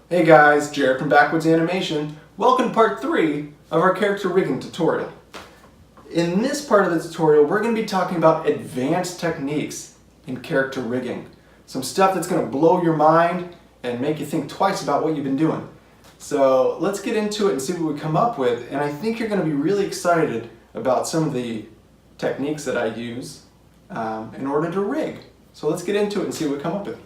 Hey guys, Jared from Backwoods Animation. Welcome to part 3 of our character rigging tutorial. In this part of the tutorial, we're going to be talking about advanced techniques in character rigging. Some stuff that's going to blow your mind and make you think twice about what you've been doing. So let's get into it and see what we come up with, and I think you're going to be really excited about some of the techniques that I use in order to rig. So let's get into it and see what we come up with.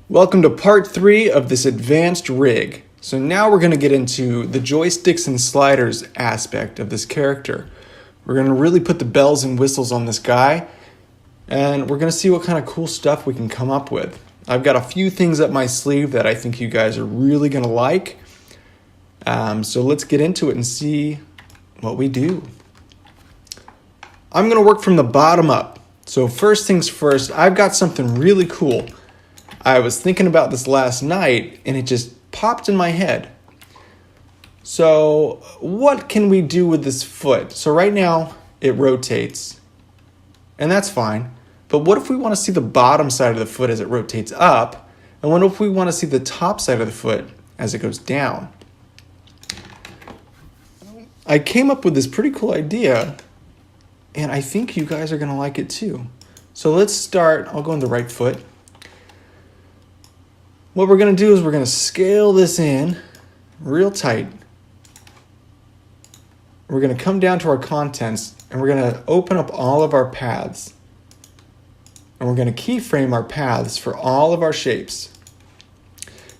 Welcome to part 3 of this advanced rig. So now we're going to get into the joysticks and sliders aspect of this character. We're going to really put the bells and whistles on this guy, and we're going to see what kind of cool stuff we can come up with. I've got a few things up my sleeve that I think you guys are really going to like. So let's get into it and see what we do. I'm going to work from the bottom up. So first things first, I've got something really cool. I was thinking about this last night and it just popped in my head. So what can we do with this foot? So right now it rotates, and that's fine. But what if we want to see the bottom side of the foot as it rotates up? And what if we want to see the top side of the foot as it goes down? I came up with this pretty cool idea, and I think you guys are going to like it too. So let's start. I'll go on the right foot. What we're going to do is we're going to scale this in real tight. We're going to come down to our contents, and we're going to open up all of our paths. And we're going to keyframe our paths for all of our shapes.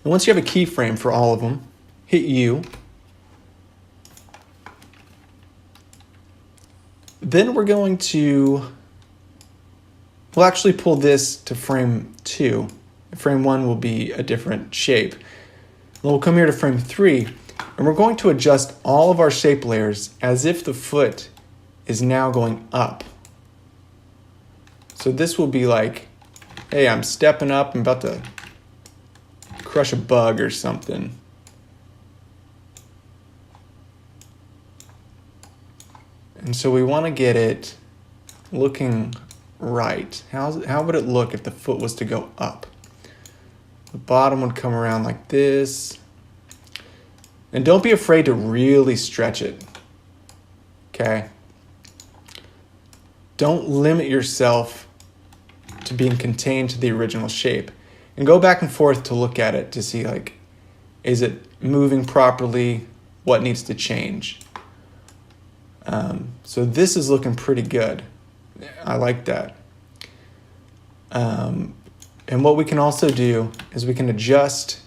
And once you have a keyframe for all of them, hit U. Then we're going to, we'll actually pull this to frame 2. Frame 1 will be a different shape. Then we'll come here to frame 3, and we're going to adjust all of our shape layers as if the foot is now going up. So this will be like, hey, I'm stepping up, I'm about to crush a bug or something. And so we want to get it looking right. How would it look if the foot was to go up? The bottom would come around like this. And don't be afraid to really stretch it. Okay? Don't limit yourself to being contained to the original shape. And go back and forth to look at it to see, like, is it moving properly? What needs to change? So this is looking pretty good. I like that. And what we can also do is we can adjust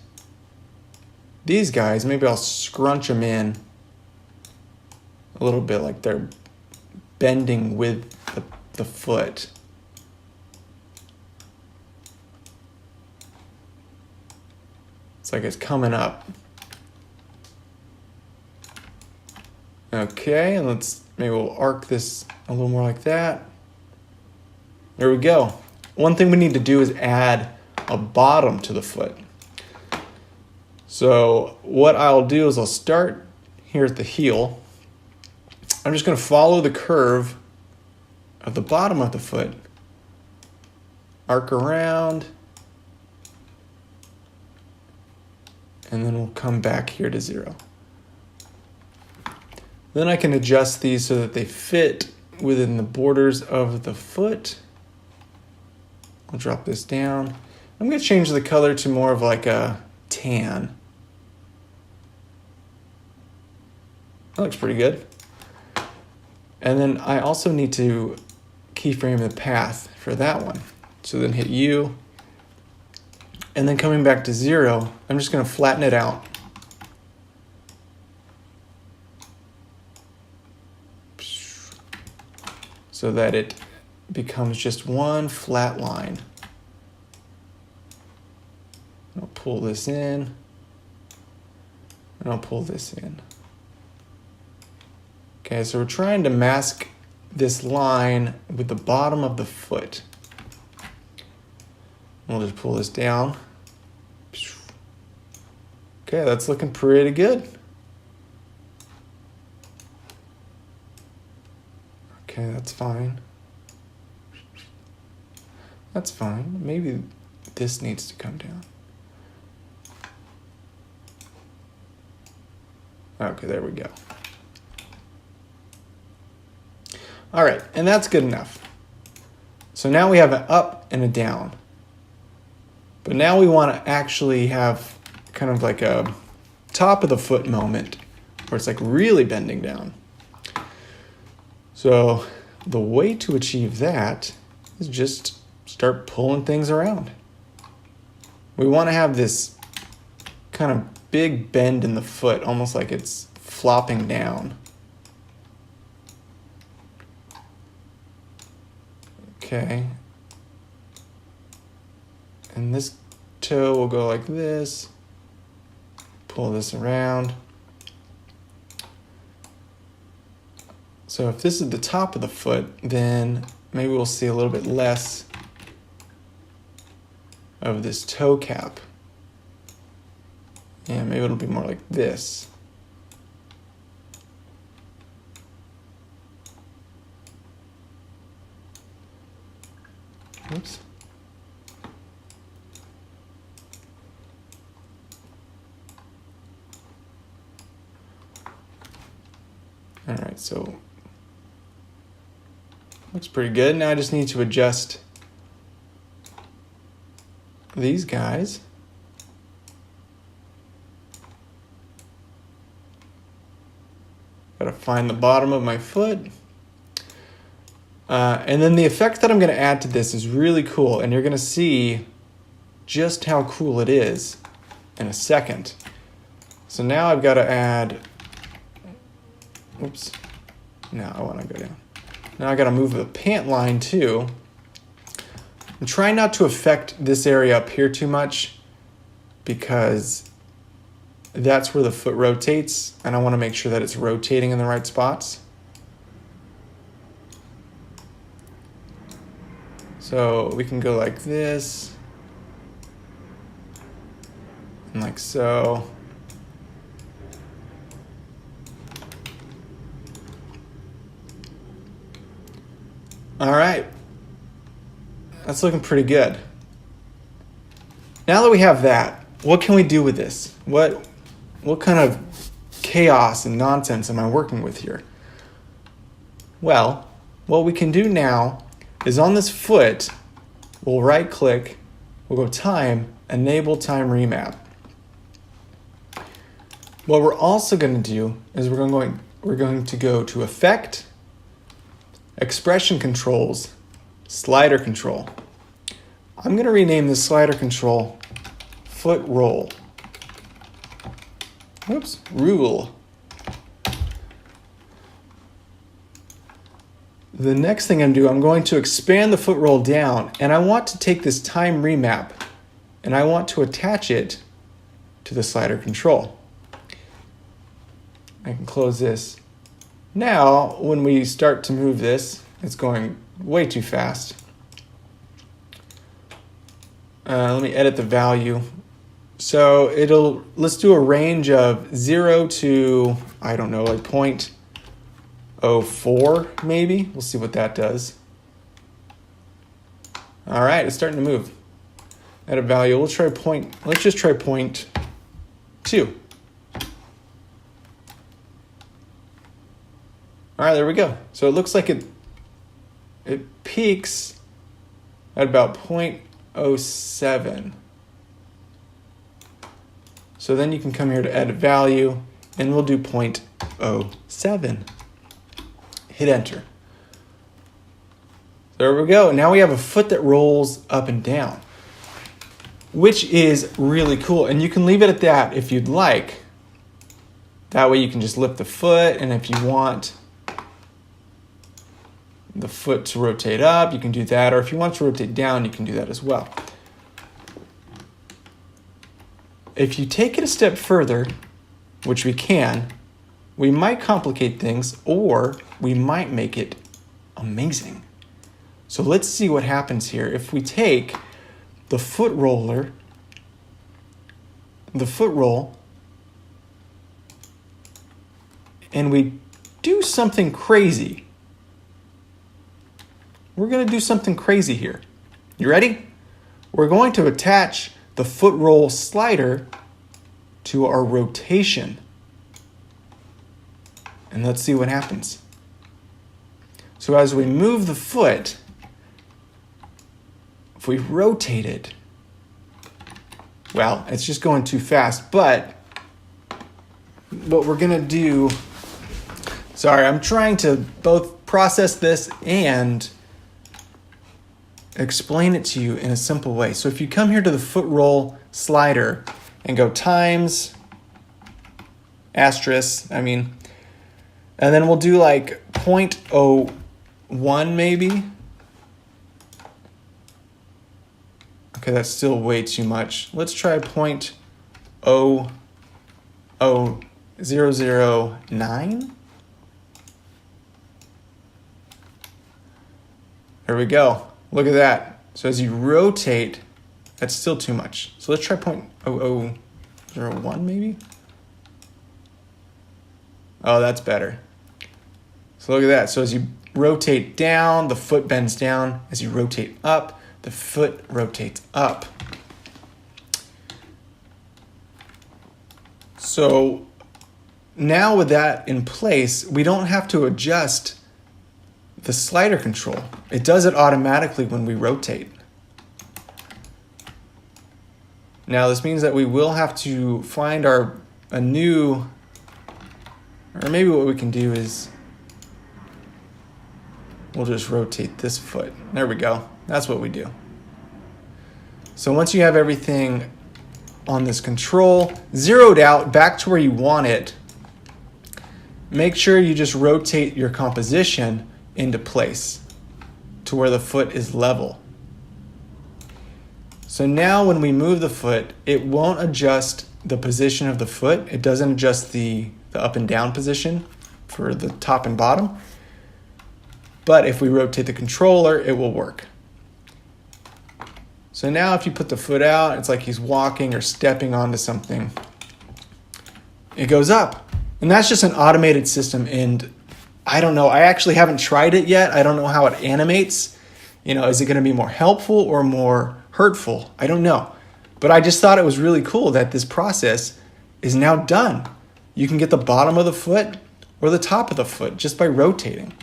these guys. Maybe I'll scrunch them in a little bit like they're bending with the foot. It's like it's coming up. Okay, and maybe we'll arc this a little more like that. There we go. One thing we need to do is add a bottom to the foot. So what I'll do is I'll start here at the heel. I'm just going to follow the curve of the bottom of the foot, arc around, and then we'll come back here to 0. Then I can adjust these so that they fit within the borders of the foot. I'll drop this down. I'm going to change the color to more of like a tan. That looks pretty good. And then I also need to keyframe the path for that one. So then hit U. And then coming back to 0, I'm just going to flatten it out. So that it becomes just one flat line. I'll pull this in, and I'll pull this in. Okay, so we're trying to mask this line with the bottom of the foot. We'll just pull this down. Okay, that's looking pretty good. Okay, that's fine. That's fine. Maybe this needs to come down. Okay, there we go. All right, and that's good enough. So now we have an up and a down. But now we want to actually have kind of like a top of the foot moment where it's like really bending down. So the way to achieve that is just start pulling things around. We want to have this kind of big bend in the foot, almost like it's flopping down. Okay. And this toe will go like this. Pull this around. So if this is the top of the foot, then maybe we'll see a little bit less of this toe cap. Yeah, maybe it'll be more like this. Oops. All right, so looks pretty good. Now I just need to adjust these guys. Gotta find the bottom of my foot. And then the effect that I'm gonna add to this is really cool, and you're gonna see just how cool it is in a second. So now I've gotta add, oops, no, I wanna go down. Now I gotta move the pant line too. And try not to affect this area up here too much because that's where the foot rotates, and I wanna make sure that it's rotating in the right spots. So we can go like this, and like so. All right, that's looking pretty good. Now that we have that, what can we do with this? What kind of chaos and nonsense am I working with here? Well, what we can do now is on this foot, we'll right click, we'll go time, enable time remap. What we're also going to do is we're going to go to effect, expression controls, slider control. I'm going to rename this slider control foot roll. Oops, rule. The next thing I'm going to expand the foot roll down, and I want to take this time remap and I want to attach it to the slider control. I can close this. Now, when we start to move this, it's going way too fast. Let me edit the value. So let's do a range of 0 to, I don't know, like 0.04 maybe. We'll see what that does. All right, it's starting to move. Edit value, let's just try 0.2. All right, there we go. So it looks like it peaks at about 0.07. So then you can come here to edit value, and we'll do 0.07. Hit enter. There we go. Now we have a foot that rolls up and down, which is really cool. And you can leave it at that if you'd like. That way you can just lift the foot, and if you want the foot to rotate up, you can do that. Or if you want to rotate down, you can do that as well. If you take it a step further, which we can, we might complicate things, or we might make it amazing. So let's see what happens here. If we take the foot roll, and we do something crazy. We're going to do something crazy here. You ready? We're going to attach the foot roll slider to our rotation. And let's see what happens. So as we move the foot, if we rotate it, well, it's just going too fast, but what we're gonna do, sorry, I'm trying to both process this and explain it to you in a simple way. So if you come here to the foot roll slider and go times, asterisk, and then we'll do like 0.01 maybe. Okay, that's still way too much. Let's try 0.00009. There we go. Look at that. So as you rotate, that's still too much. So let's try 0.0001 maybe. Oh, that's better. So look at that. So as you rotate down, the foot bends down. As you rotate up, the foot rotates up. So now with that in place, we don't have to adjust the slider control. It does it automatically when we rotate. Now this means that we will have to find a new, or maybe what we can do is we'll just rotate this foot. There we go. That's what we do. So once you have everything on this control zeroed out back to where you want it, make sure you just rotate your composition into place to where the foot is level. So now when we move the foot, it won't adjust the position of the foot. It doesn't adjust the up and down position for the top and bottom. But if we rotate the controller, it will work. So now if you put the foot out, it's like he's walking or stepping onto something. It goes up. And that's just an automated system. And I don't know, I actually haven't tried it yet. I don't know how it animates. Is it going to be more helpful or more hurtful? I don't know. But I just thought it was really cool that this process is now done. You can get the bottom of the foot or the top of the foot just by rotating.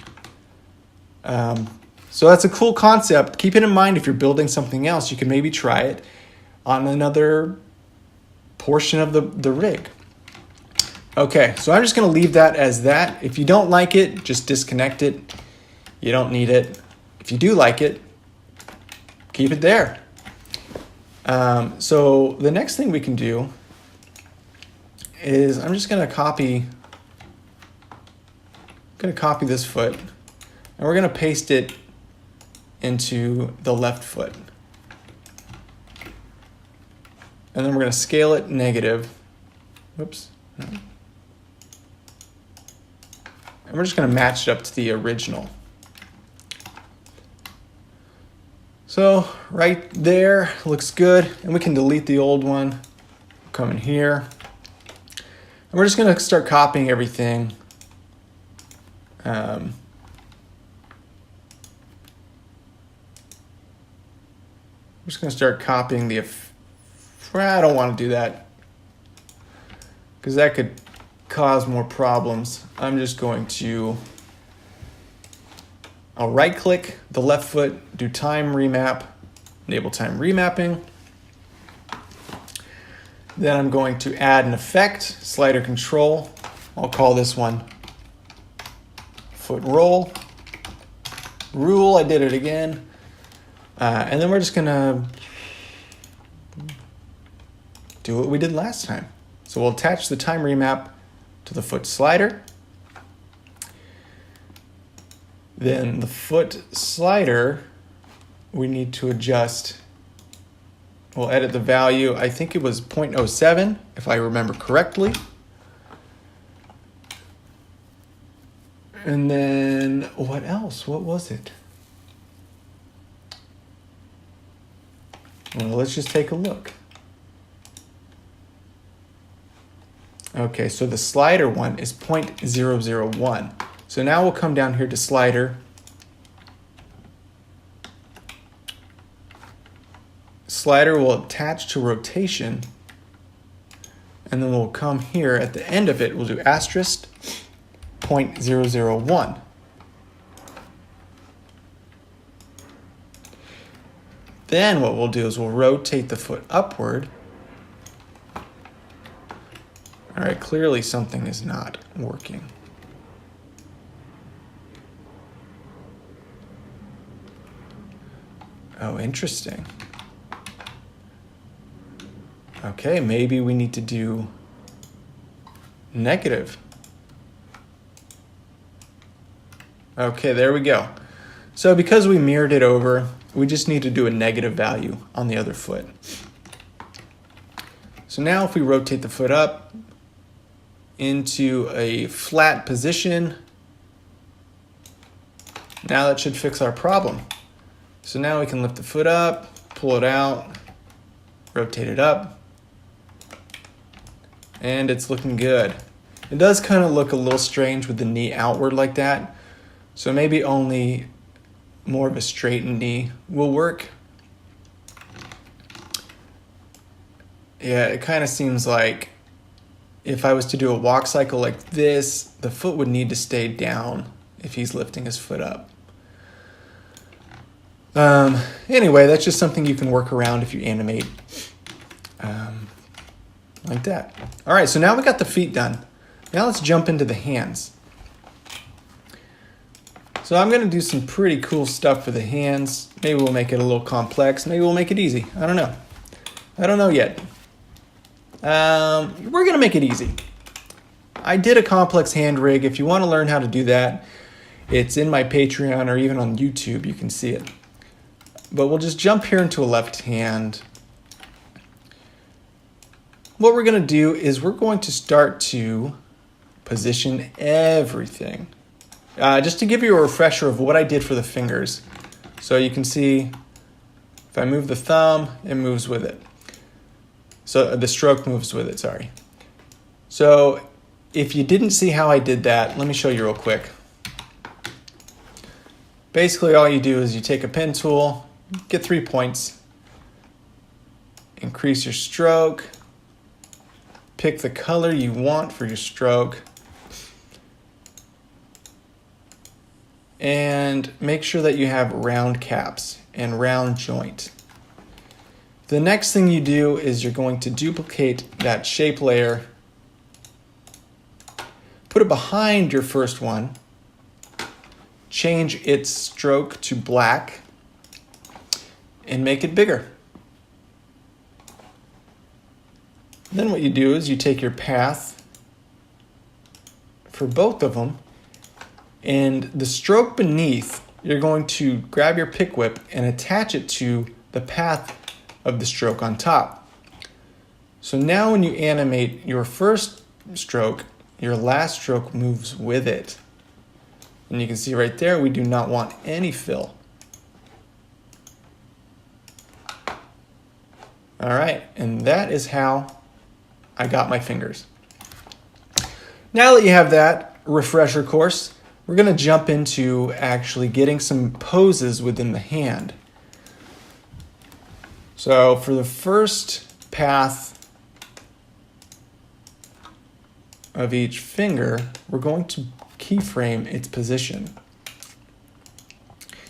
So that's a cool concept. Keep it in mind if you're building something else. You can maybe try it on another portion of the rig. Okay, so I'm just going to leave that as that. If you don't like it, just disconnect it. You don't need it. If you do like it, keep it there. So the next thing we can do is I'm just going to copy this foot, and we're going to paste it into the left foot. And then we're going to scale it negative. Whoops. And we're just going to match it up to the original. So right there looks good. And we can delete the old one. Come in here. And we're just going to start copying everything. I'm just going to start copying the... I don't want to do that, because that could cause more problems. I'm just going to... I'll right-click the left foot, do time remap, enable time remapping. Then I'm going to add an effect, slider control. I'll call this one foot roll. Rule, I did it again. And then we're just gonna do what we did last time. So we'll attach the time remap to the foot slider. Then the foot slider, we need to adjust. We'll edit the value. I think it was 0.07, if I remember correctly. And then what else? What was it? Well, let's just take a look. Okay, so the slider one is 0.001. So now we'll come down here to slider. slider will attach to rotation, and then we'll come here at the end of it, we'll do asterisk 0.001. Then what we'll do is we'll rotate the foot upward. All right, clearly something is not working. Oh, interesting. Okay, maybe we need to do negative. Okay, there we go. So because we mirrored it over, we just need to do a negative value on the other foot. So now if we rotate the foot up into a flat position, now that should fix our problem. So now we can lift the foot up, pull it out, rotate it up, and it's looking good. It does kind of look a little strange with the knee outward like that, so maybe only more of a straightened knee will work. Yeah, it kind of seems like if I was to do a walk cycle like this, the foot would need to stay down if he's lifting his foot up. Anyway, that's just something you can work around if you animate like that. All right, so now we got the feet done. Now let's jump into the hands. So I'm going to do some pretty cool stuff for the hands. Maybe we'll make it a little complex. Maybe we'll make it easy. I don't know. I don't know yet. We're going to make it easy. I did a complex hand rig. If you want to learn how to do that, it's in my Patreon or even on YouTube. You can see it. But we'll just jump here into a left hand. What we're going to do is we're going to start to position everything. Just to give you a refresher of what I did for the fingers. So you can see if I move the thumb, it moves with it. So the stroke moves with it, sorry. So if you didn't see how I did that, let me show you real quick. Basically all you do is you take a pen tool, get 3 points, increase your stroke, pick the color you want for your stroke, and make sure that you have round caps and round joint. The next thing you do is you're going to duplicate that shape layer, put it behind your first one, change its stroke to black, and make it bigger. Then what you do is you take your path for both of them, and the stroke beneath, you're going to grab your pick whip and attach it to the path of the stroke on top. So now when you animate your first stroke, your last stroke moves with it. And you can see right there, we do not want any fill. All right, and that is how I got my fingers. Now that you have that refresher course, we're going to jump into actually getting some poses within the hand. So for the first path of each finger, we're going to keyframe its position.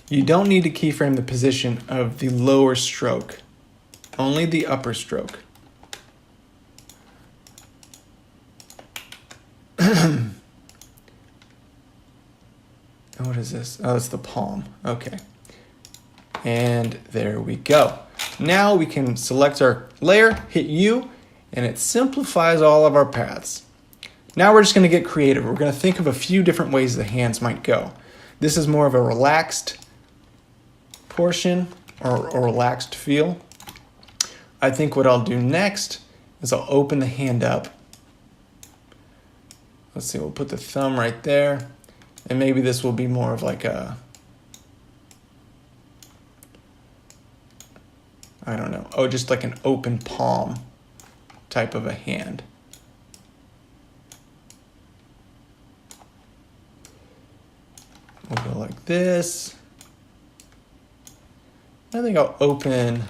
You don't need to keyframe the position of the lower stroke, only the upper stroke. What is this? Oh, it's the palm. Okay. And there we go. Now we can select our layer, hit U, and it simplifies all of our paths. Now we're just going to get creative. We're going to think of a few different ways the hands might go. This is more of a relaxed portion or relaxed feel. I think what I'll do next is I'll open the hand up. Let's see, we'll put the thumb right there. And maybe this will be more of like a, I don't know, oh, just like an open palm type of a hand. We'll go like this. I think I'll open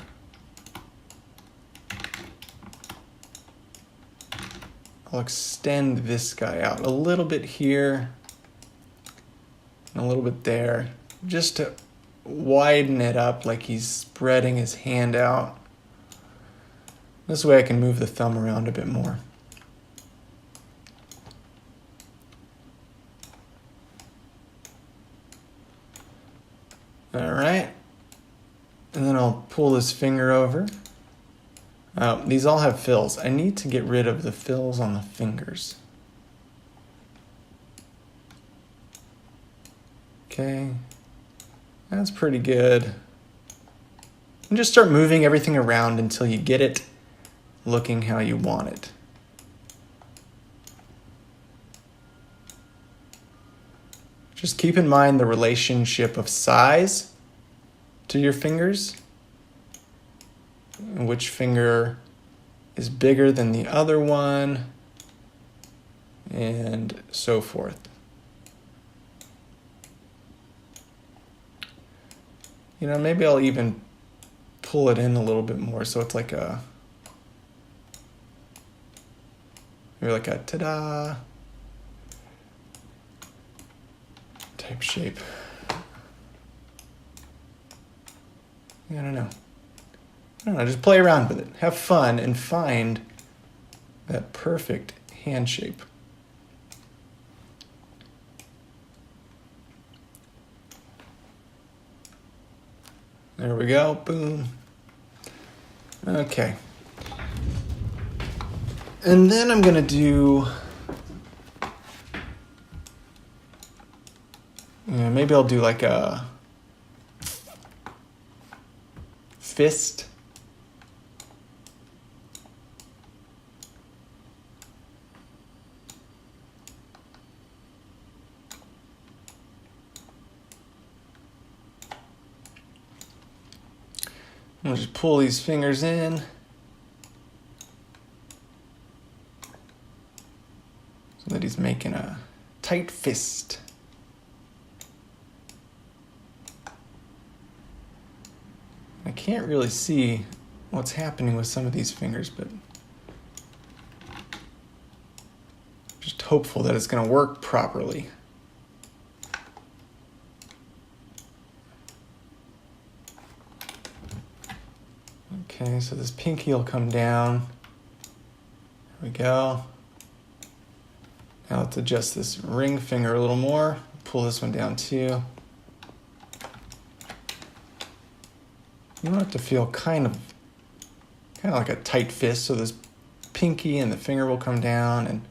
I'll extend this guy out a little bit here and a little bit there, just to widen it up like he's spreading his hand out. This way I can move the thumb around a bit more. All right, and then I'll pull this finger over. These all have fills. I need to get rid of the fills on the fingers. Okay, that's pretty good. And just start moving everything around until you get it looking how you want it. Just keep in mind the relationship of size to your fingers, and which finger is bigger than the other one, and so forth. You know, maybe I'll even pull it in a little bit more so it's like a, maybe like a ta-da type shape. I don't know. Just play around with it. Have fun and find that perfect hand shape. There we go. Boom. Okay. And then I'm going to do, maybe I'll do like a fist. I'll just pull these fingers in. So that he's making a tight fist. I can't really see what's happening with some of these fingers, but just hopeful that it's going to work properly. Okay, so this pinky will come down. There we go. Now let's adjust this ring finger a little more. Pull this one down too. You want it to feel kind of like a tight fist, so this pinky and the finger will come down, and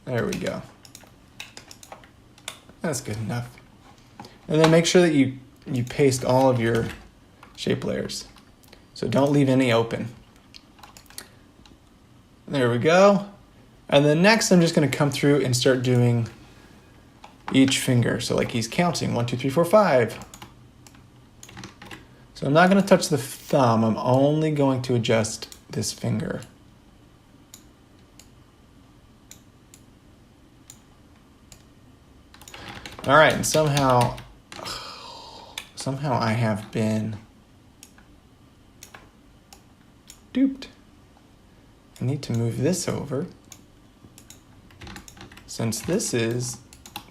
there we go. That's good enough. And then make sure that you paste all of your shape layers. So don't leave any open. There we go. And then next I'm just going to come through and start doing each finger. So like he's counting 1, 2, 3, 4, 5. So I'm not going to touch the thumb. I'm only going to adjust this finger. All right, and somehow I have been duped. I need to move this over, since this is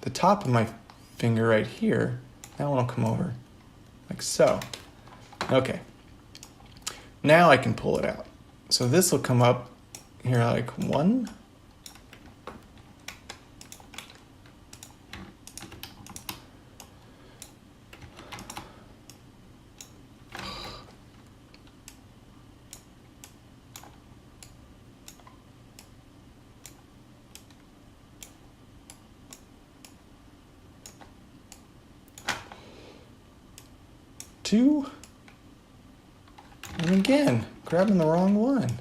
the top of my finger right here. That one will come over like so. Okay, now I can pull it out. So this will come up here like 1, 2, and again, grabbing the wrong one.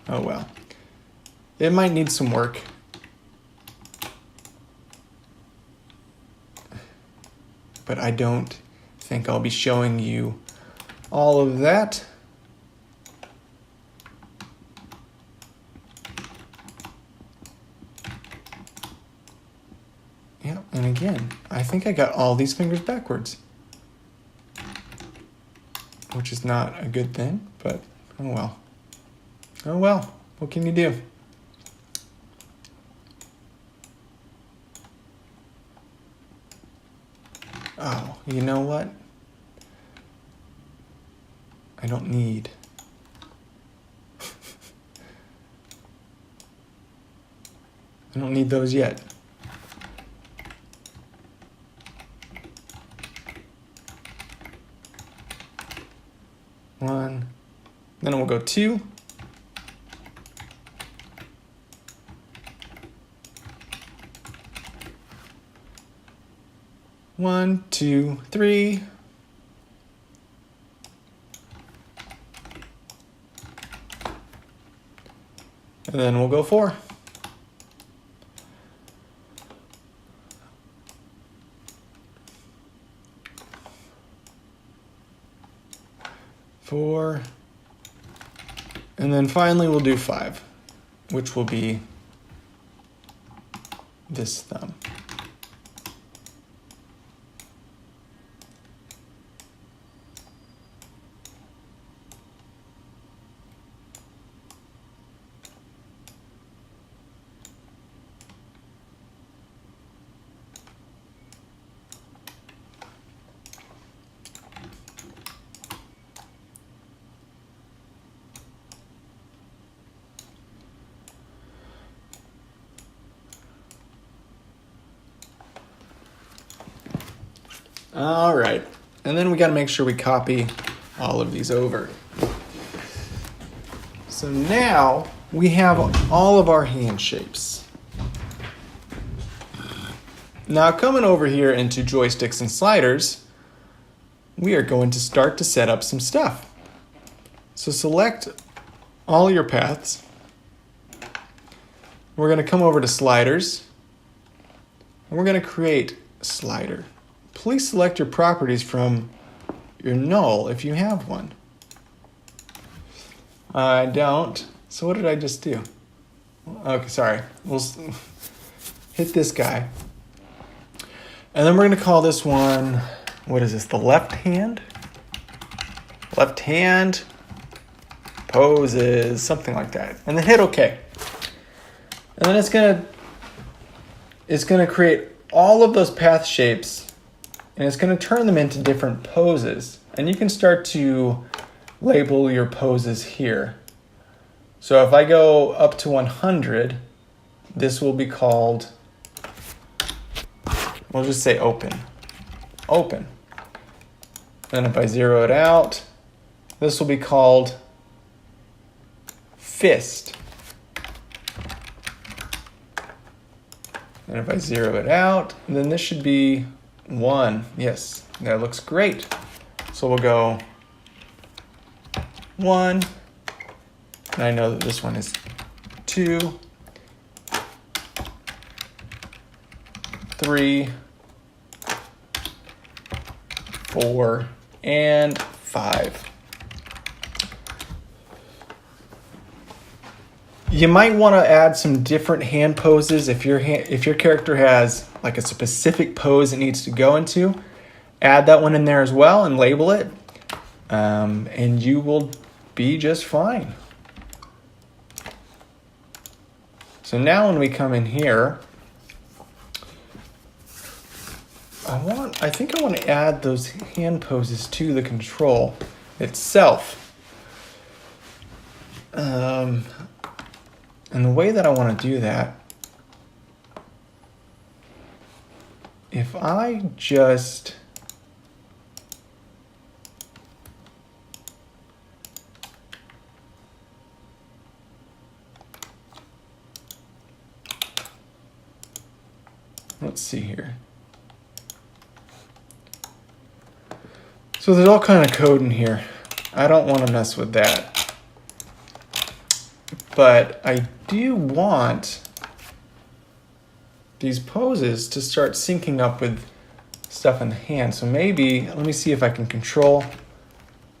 Oh well. It might need some work. But I don't think I'll be showing you all of that. Yeah, and again, I think I got all these fingers backwards, which is not a good thing, but oh well. Oh well. What can you do? Oh, you know what? I don't need. I don't need those yet. One. Then we'll go 2. One, 2, 3. And then we'll go 4. Four. And then finally we'll do 5, which will be this thumb. All right, and then we got to make sure we copy all of these over. So now we have all of our hand shapes. Now coming over here into joysticks and sliders, we are going to start to set up some stuff. So select all your paths. We're going to come over to sliders, and we're going to create a slider. Please select your properties from your null if you have one. I don't. So what did I just do? Okay, sorry. We'll hit this guy. And then we're going to call this one, what is this, the left hand? Left hand poses, something like that. And then hit OK. And then it's going to create all of those path shapes, and it's going to turn them into different poses. And you can start to label your poses here. So if I go up to 100, this will be called, we'll just say open. Open. And if I zero it out, this will be called fist. And if I zero it out, then this should be 1. Yes, that looks great. So we'll go 1. And I know that this one is 2, 3, 4, and 5. You might want to add some different hand poses if your character has like a specific pose it needs to go into. Add that one in there as well and label it, and you will be just fine. So now when we come in here, I think I want to add those hand poses to the control itself. And the way that I want to do that, if I just let's see here. So there's all kind of code in here. I don't want to mess with that. But I do want these poses to start syncing up with stuff in the hand. So maybe, let me see if I can control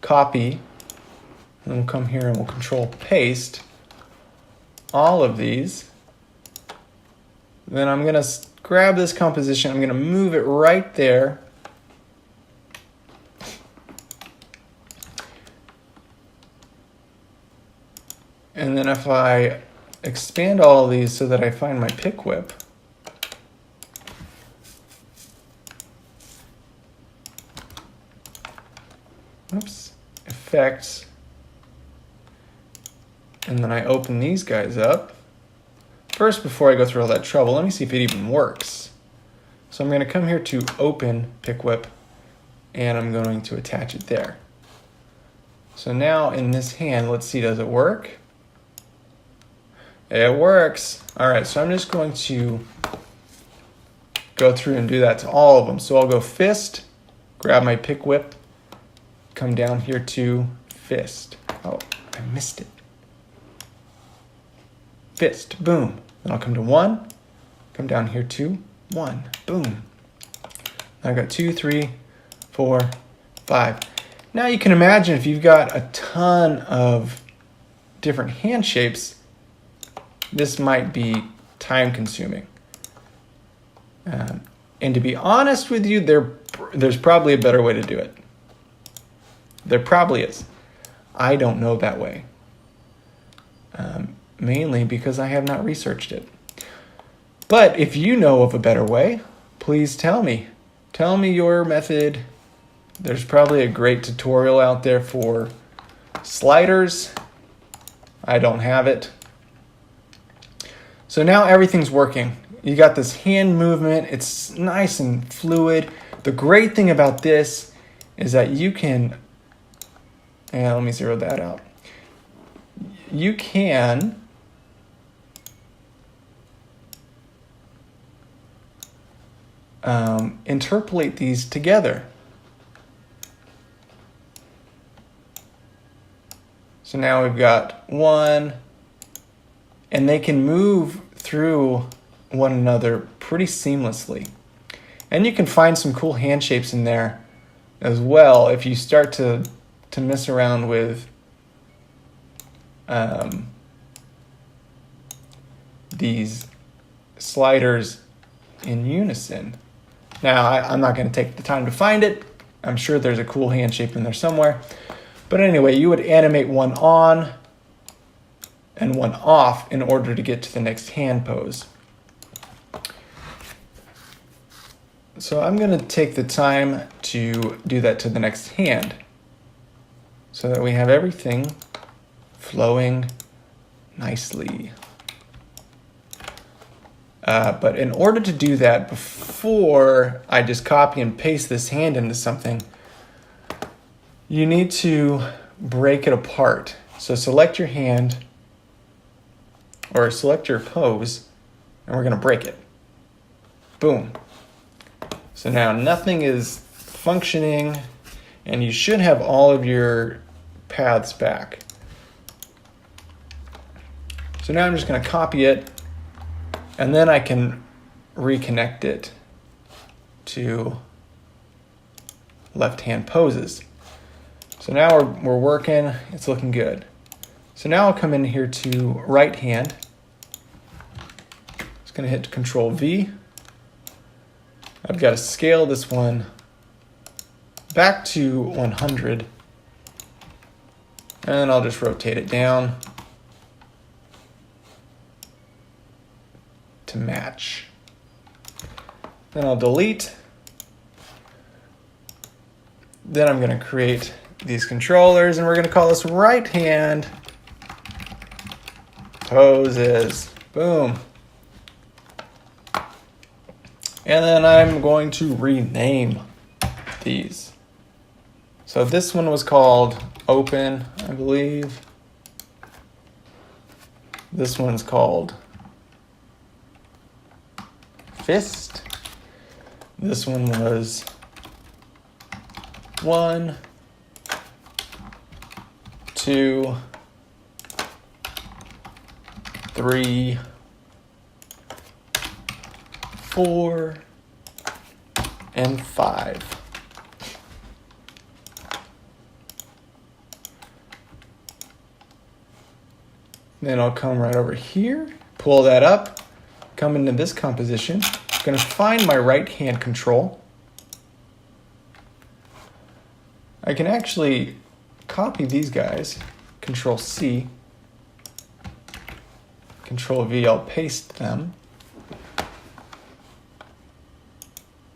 copy, and then we'll come here and we'll control paste all of these. Then I'm gonna grab this composition, I'm gonna move it right there. And then if I expand all of these so that I find my pick whip, oops, effects, and then I open these guys up. First, before I go through all that trouble, let me see if it even works. So I'm going to come here to open pick whip, and I'm going to attach it there. So now in this hand, let's see, does it work? It works. All right, so I'm just going to go through and do that to all of them. So I'll go fist, grab my pick whip, come down here to fist. Oh, I missed it. Fist, boom. Then I'll come to 1, come down here to 1, boom. I've got 2, 3, 4, 5. Now you can imagine if you've got a ton of different hand shapes, this might be time consuming. And to be honest with you, there's probably a better way to do it. There probably is. I don't know that way. Mainly because I have not researched it. But if you know of a better way, please tell me. Tell me your method. There's probably a great tutorial out there for sliders. I don't have it. So now everything's working. You got this hand movement. It's nice and fluid. The great thing about this is that you can, let me zero that out. You can interpolate these together. So now we've got 1, and they can move through one another pretty seamlessly. And you can find some cool hand shapes in there as well if you start to mess around with these sliders in unison. Now, I'm not going to take the time to find it. I'm sure there's a cool hand shape in there somewhere. But anyway, you would animate one on and one off in order to get to the next hand pose. So I'm going to take the time to do that to the next hand so that we have everything flowing nicely. But in order to do that, before I just copy and paste this hand into something, you need to break it apart. So select your hand, or select your pose, and we're going to break it. Boom. So now nothing is functioning, and you should have all of your paths back. So now I'm just going to copy it, and then I can reconnect it to left-hand poses. So now we're working, it's looking good. So now I'll come in here to right hand. Just gonna hit Control V. I've got to scale this one back to 100. And I'll just rotate it down to match. Then I'll delete. Then I'm going to create these controllers, and we're going to call this right hand poses. Boom. And then I'm going to rename these. So this one was called open, I believe. This one's called fist. This one was 1, 2, 3, 4, and 5. Then I'll come right over here, pull that up, come into this composition. I'm going to find my right hand control. I can actually copy these guys, Control C, Control V, I'll paste them.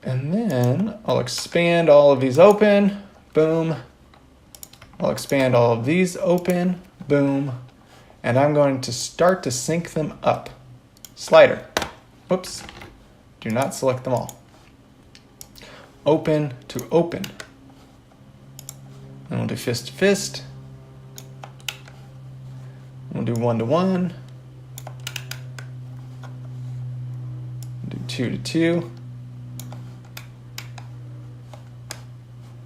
And then I'll expand all of these open, boom. I'll expand all of these open, boom. And I'm going to start to sync them up. Slider, whoops, do not select them all. Open to open. And we'll do fist to fist. We'll do 1 to 1. Do 2 to 2.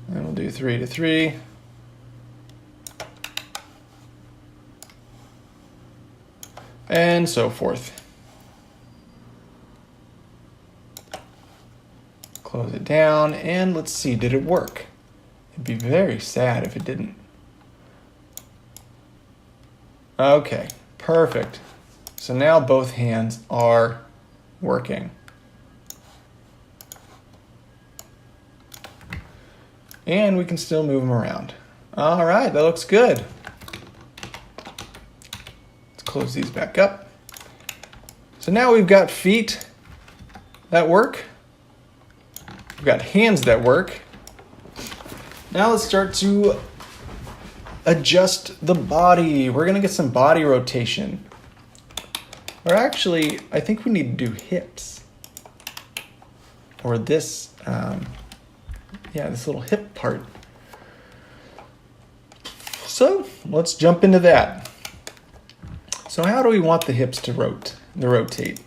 And we'll do 3 to 3. And so forth. Close it down, and let's see, did it work? It'd be very sad if it didn't. Okay, perfect. So now both hands are working. And we can still move them around. All right, that looks good. Let's close these back up. So now we've got feet that work. We've got hands that work. Now let's start to adjust the body. We're gonna get some body rotation. Or actually, I think we need to do hips. Or this, this little hip part. So let's jump into that. So how do we want the hips to rotate?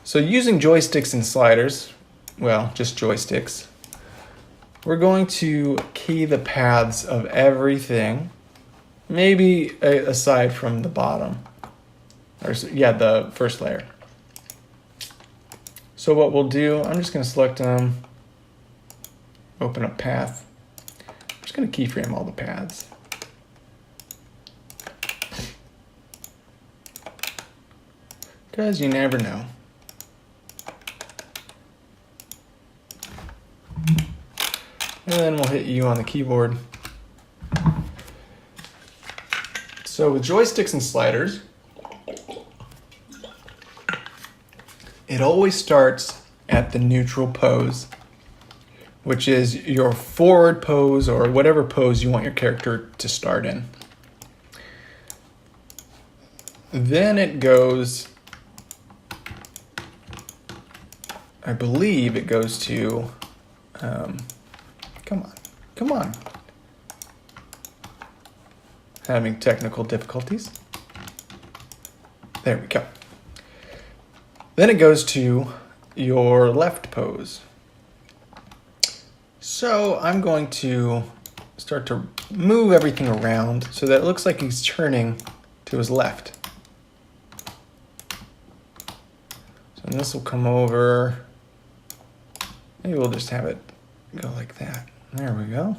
So using joysticks and sliders, well, just joysticks, we're going to key the paths of everything, maybe aside from the bottom, or the first layer. So what we'll do, I'm just going to select them, open up path. I'm just going to keyframe all the paths. Because you never know. And then we'll hit U on the keyboard. So with joysticks and sliders, it always starts at the neutral pose, which is your forward pose or whatever pose you want your character to start in. Then it goes, I believe it goes to, come on. Having technical difficulties. There we go. Then it goes to your left pose. So I'm going to start to move everything around so that it looks like he's turning to his left. So this will come over. Maybe we'll just have it go like that. There we go.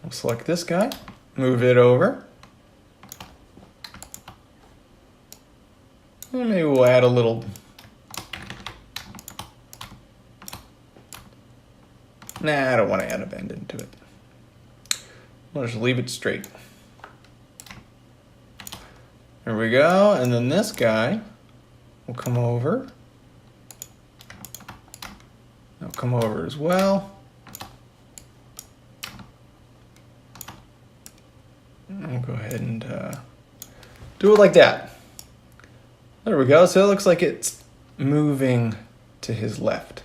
We'll select this guy, move it over. And maybe we'll add a little. Nah, I don't want to add a bend into it. We'll just leave it straight. There we go. And then this guy will come over. They'll come over as well. I'll go ahead and do it like that. There we go. So it looks like it's moving to his left.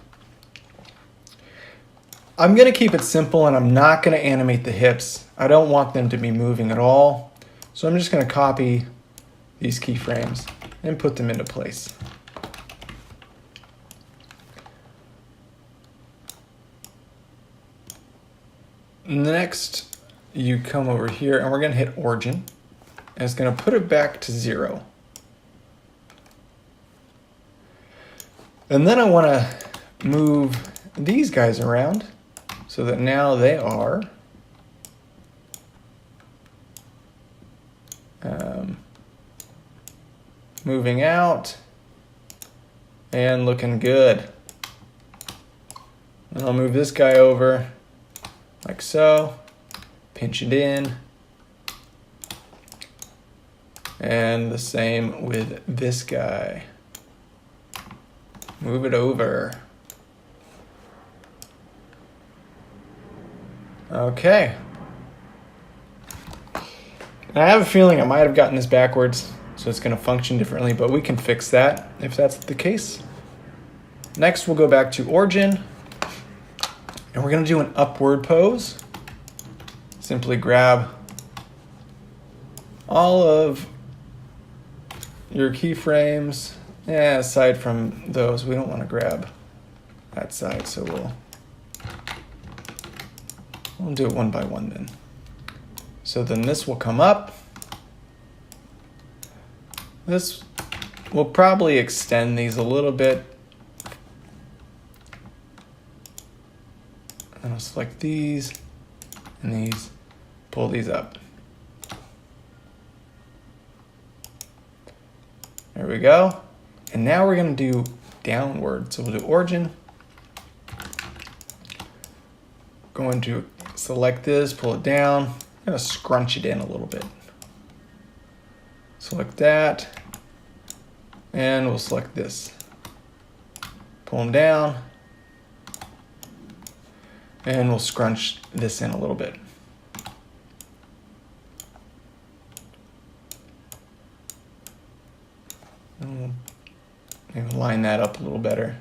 I'm going to keep it simple and I'm not going to animate the hips. I don't want them to be moving at all. So I'm just going to copy these keyframes and put them into place. Next, you come over here and we're going to hit origin. And it's going to put it back to 0. And then I want to move these guys around so that now they are moving out and looking good. And I'll move this guy over like so, pinch it in. And the same with this guy. Move it over. Okay. And I have a feeling I might have gotten this backwards, so it's going to function differently, but we can fix that if that's the case. Next, we'll go back to origin, and we're going to do an upward pose. Simply grab all of your keyframes. Yeah, aside from those, we don't want to grab that side, so we'll do it one by one then. So then this will come up. This will probably extend these a little bit. And I'll select these and these, pull these up. There we go. And now we're going to do downward. So we'll do origin. Going to select this, pull it down. I'm going to scrunch it in a little bit. Select that. And we'll select this. Pull them down. And we'll scrunch this in a little bit. Maybe line that up a little better.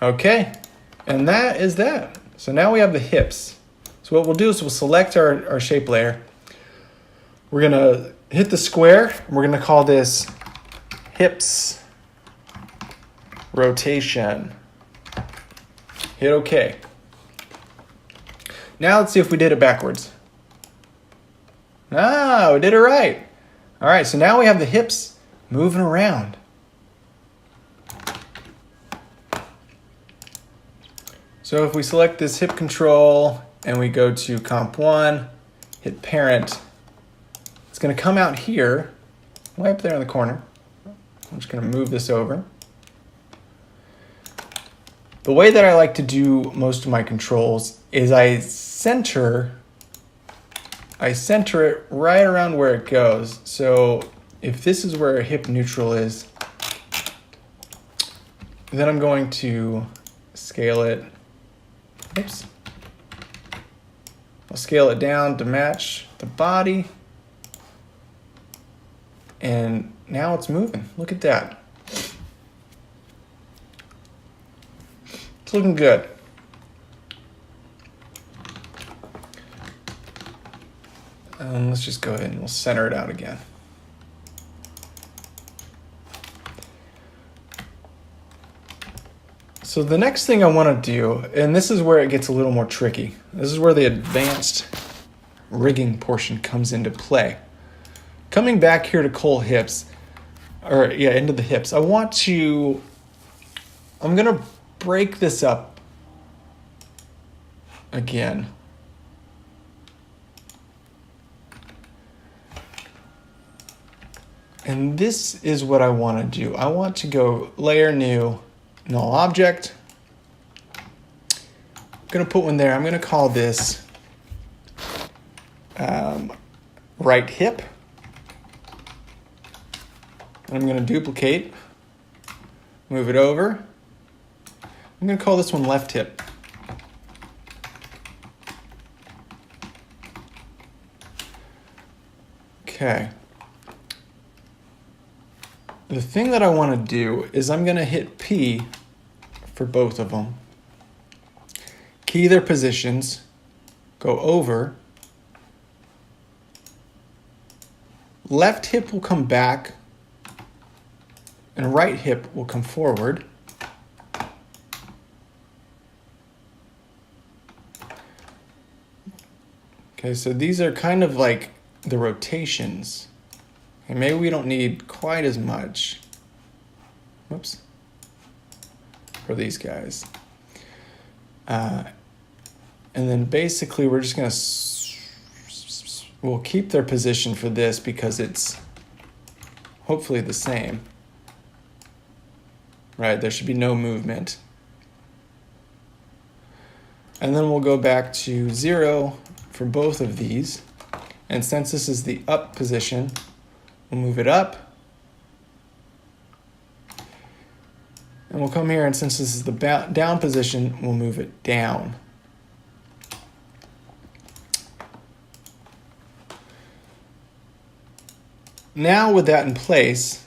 Okay, and that is that. So now we have the hips. So what we'll do is we'll select our shape layer. We're gonna hit the square, and we're gonna call this hips rotation. Hit OK. Now let's see if we did it backwards. Ah, we did it right. All right, so now we have the hips moving around. So if we select this hip control and we go to comp 1, hit parent, it's going to come out here, way up there in the corner. I'm just going to move this over. The way that I like to do most of my controls is I center it right around where it goes. So if this is where hip neutral is, then I'm going to scale it. Oops. I'll scale it down to match the body. And now it's moving. Look at that. It's looking good. Let's just go ahead and we'll center it out again. So the next thing I want to do, and this is where it gets a little more tricky. This is where the advanced rigging portion comes into play. Coming back here to cull hips, into the hips, I'm going to break this up again. And this is what I want to do. I want to go layer new, null object. I'm going to put one there. I'm going to call this right hip. And I'm going to duplicate, move it over. I'm going to call this one left hip. Okay. The thing that I want to do is I'm going to hit P for both of them. Key their positions, go over. Left hip will come back and right hip will come forward. Okay, so these are kind of like the rotations. And maybe we don't need quite as much. Whoops. For these guys. And then basically we're just going to... We'll keep their position for this because it's hopefully the same. Right, there should be no movement. And then we'll go back to 0 for both of these. And since this is the up position, we'll move it up. And we'll come here, and since this is the down position, we'll move it down. Now with that in place,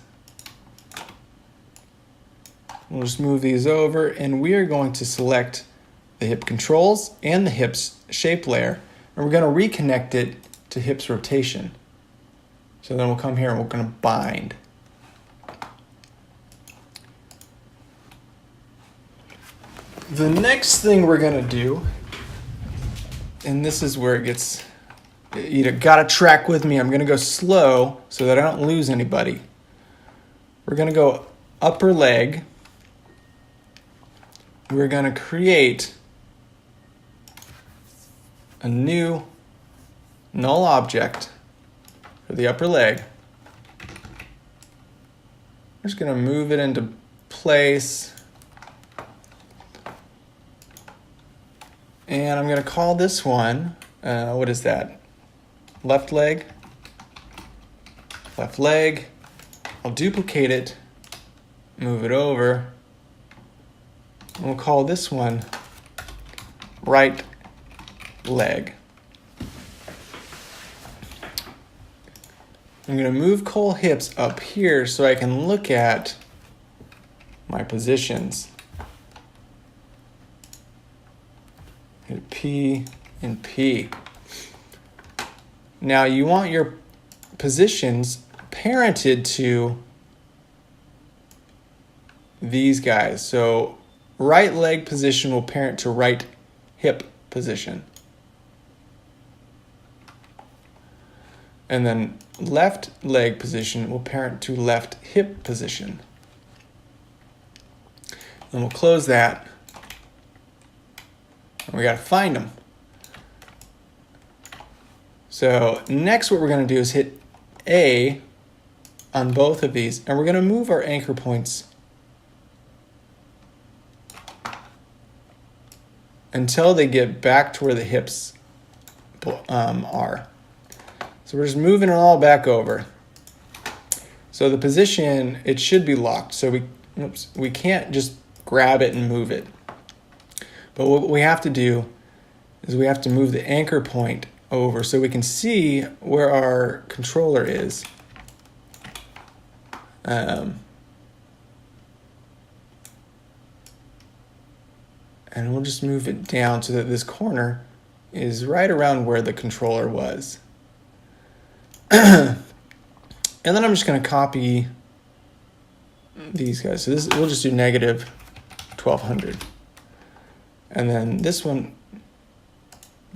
we'll just move these over, and we are going to select the hip controls and the hips shape layer, and we're going to reconnect it to hips rotation. So then we'll come here and we're going to bind. The next thing we're going to do, and this is where it gets, you gotta track with me. I'm going to go slow so that I don't lose anybody. We're going to go upper leg. We're going to create a new null object for the upper leg. I'm just going to move it into place. And I'm going to call this one, what is that? Left leg. Left leg. I'll duplicate it, move it over. And we'll call this one right leg. I'm going to move Cole hips up here so I can look at my positions. Hit P and P. Now you want your positions parented to these guys. So right leg position will parent to right hip position. And then left leg position will parent to left hip position. And we'll close that. And we got to find them. So next what we're going to do is hit A on both of these, and we're going to move our anchor points until they get back to where the hips are. So we're just moving it all back over. So the position, it should be locked. So we can't just grab it and move it. But what we have to do is we have to move the anchor point over so we can see where our controller is. And we'll just move it down so that this corner is right around where the controller was. And then I'm just going to copy these guys. So this, we'll just do negative 1200. And then this one,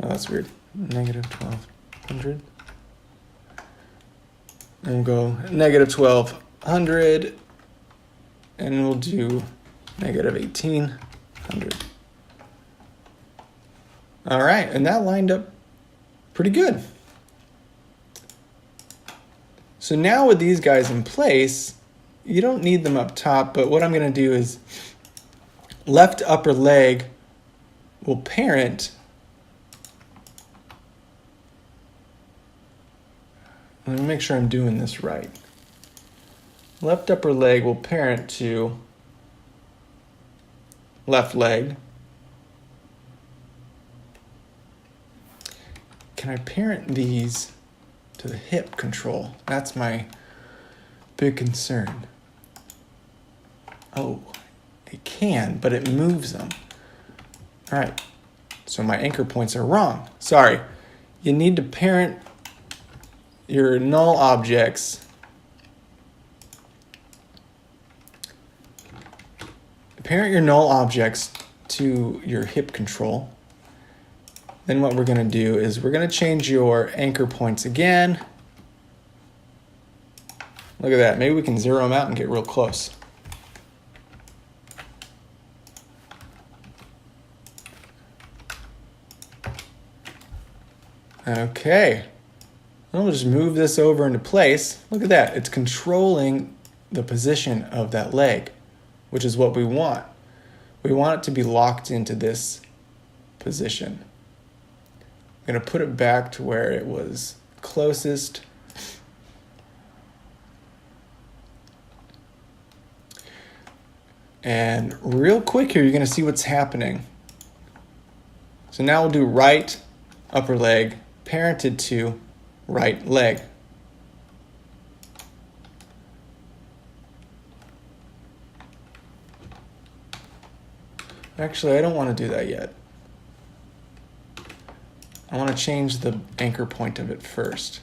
oh, that's weird. Negative 1200. And we'll go negative 1200. And we'll do negative 1800. All right, and that lined up pretty good. So now with these guys in place, you don't need them up top, but what I'm going to do is left upper leg will parent. Let me make sure I'm doing this right. Left upper leg will parent to left leg. Can I parent these to the hip control? That's my big concern. Oh, it can, but it moves them. All right, so my anchor points are wrong. Sorry, you need to parent your null objects. Parent your null objects to your hip control. Then what we're going to do is we're going to change your anchor points again. Look at that. Maybe we can zero them out and get real close. Okay. Then we'll just move this over into place. Look at that. It's controlling the position of that leg, which is what we want. We want it to be locked into this position. going to put it back to where it was closest. And real quick here, you're going to see what's happening. So now we'll do right upper leg parented to right leg. Actually, I don't want to do that yet. I want to change the anchor point of it first.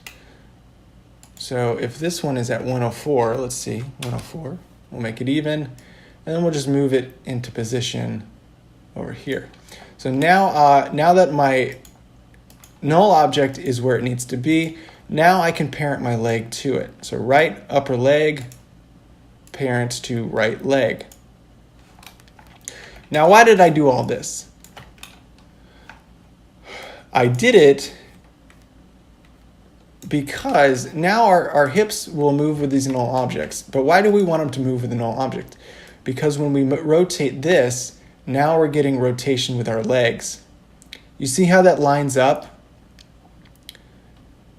So if this one is at 104, let's see, 104, we'll make it even, and then we'll just move it into position over here. So now, now that my null object is where it needs to be, now I can parent my leg to it. So right upper leg parents to right leg. Now, why did I do all this? I did it because now our hips will move with these null objects. But why do we want them to move with the null object? Because when we rotate this, now we're getting rotation with our legs. You see how that lines up?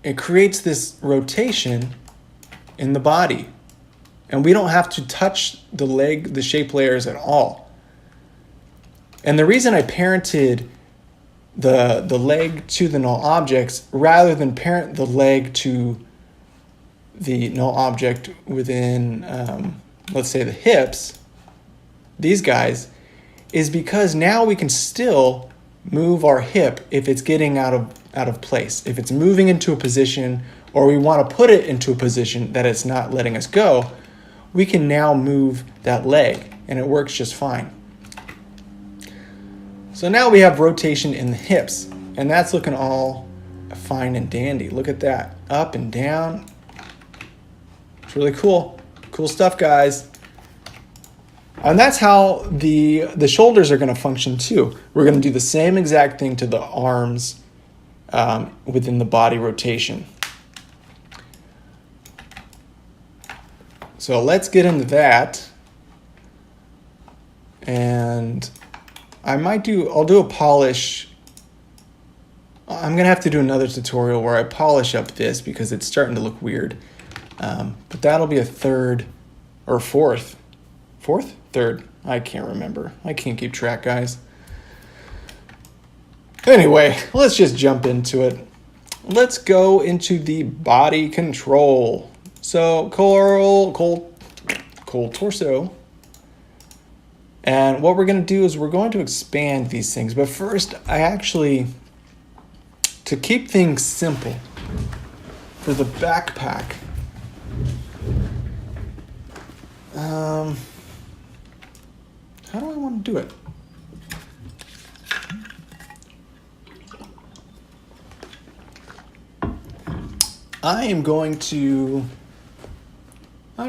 It creates this rotation in the body. And we don't have to touch the shape layers at all. And the reason I parented the leg to the null objects rather than parent the leg to the null object within, let's say, the hips, these guys, is because now we can still move our hip if it's getting out of place. If it's moving into a position, or we want to put it into a position that it's not letting us go, we can now move that leg, and it works just fine. So now we have rotation in the hips, and that's looking all fine and dandy. Look at that, up and down. It's really cool. Cool stuff, guys. And that's how the shoulders are going to function too. We're going to do the same exact thing to the arms within the body rotation. So let's get into that. And I'll do a polish. I'm going to have to do another tutorial where I polish up this because it's starting to look weird. But that'll be a third or fourth. Fourth? Third? I can't remember. I can't keep track, guys. Anyway, let's just jump into it. Let's go into the body control. So, cold torso. And what we're going to do is we're going to expand these things. But first, to keep things simple, for the backpack, how do I want to do it? I'm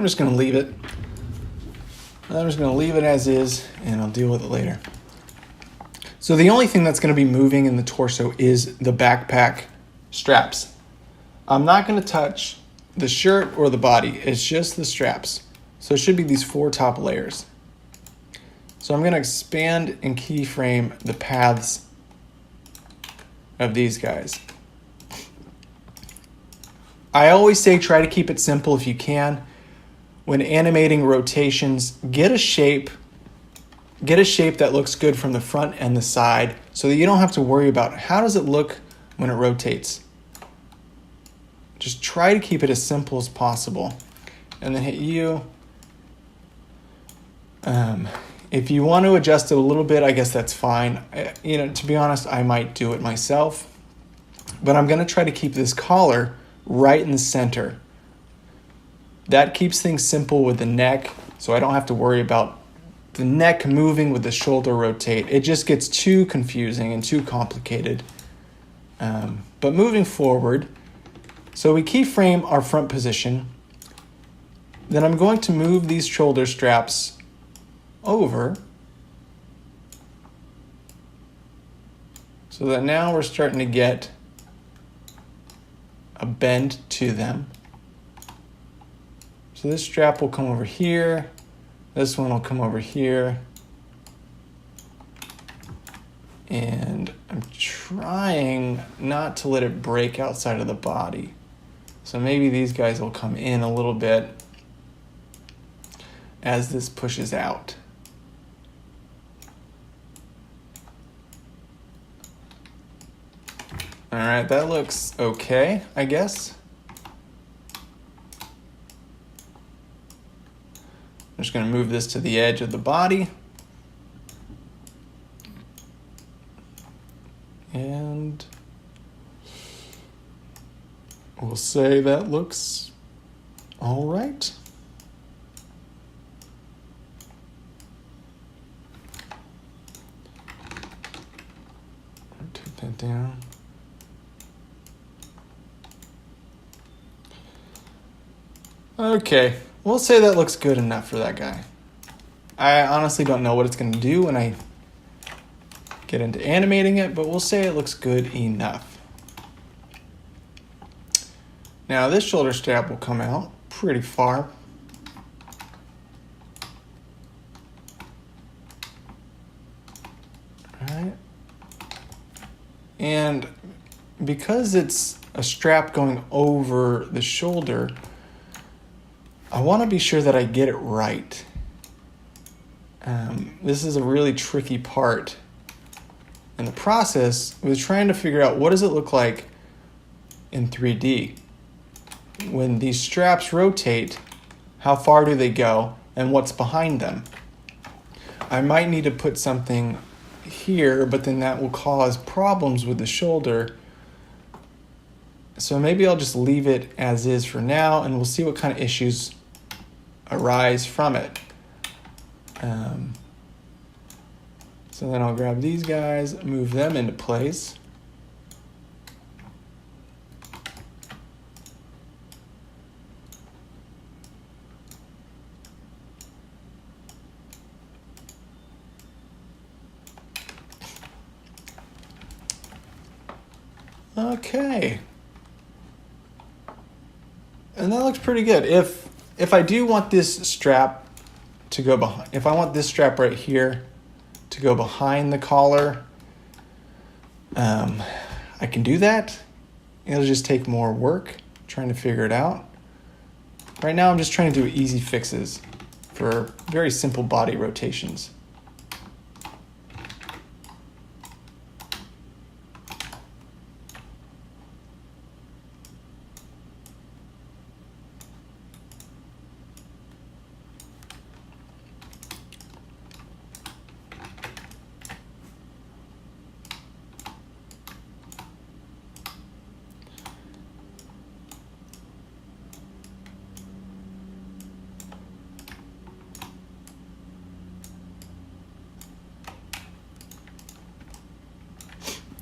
just going to leave it. I'm just going to leave it as is, and I'll deal with it later. So the only thing that's going to be moving in the torso is the backpack straps. I'm not going to touch the shirt or the body. It's just the straps. So it should be these 4 top layers. So I'm going to expand and keyframe the paths of these guys. I always say try to keep it simple if you can. When animating rotations, get a shape that looks good from the front and the side so that you don't have to worry about how does it look when it rotates. Just try to keep it as simple as possible. And then hit U. If you want to adjust it a little bit, I guess that's fine. To be honest, I might do it myself. But I'm going to try to keep this collar right in the center. That keeps things simple with the neck, so I don't have to worry about the neck moving with the shoulder rotate. It just gets too confusing and too complicated. But moving forward, so we keyframe our front position. Then I'm going to move these shoulder straps over so that now we're starting to get a bend to them. So this strap will come over here. This one will come over here. And I'm trying not to let it break outside of the body. So maybe these guys will come in a little bit as this pushes out. All right, that looks okay, I guess. I'm just going to move this to the edge of the body. And we'll say that looks all right. Take that down. Okay, we'll say that looks good enough for that guy. I honestly don't know what it's going to do when I get into animating it, but we'll say it looks good enough. Now this shoulder strap will come out pretty far. All right. And because it's a strap going over the shoulder, I want to be sure that I get it right. This is a really tricky part in the process with trying to figure out what does it look like in 3D. When these straps rotate, how far do they go and what's behind them? I might need to put something here, but then that will cause problems with the shoulder. So maybe I'll just leave it as is for now, and we'll see what kind of issues arise from it. So then I'll grab these guys, move them into place. Okay. And that looks pretty good. If I do want this strap to go behind, if I want this strap right here to go behind the collar, I can do that. It'll just take more work trying to figure it out. Right now I'm just trying to do easy fixes for very simple body rotations.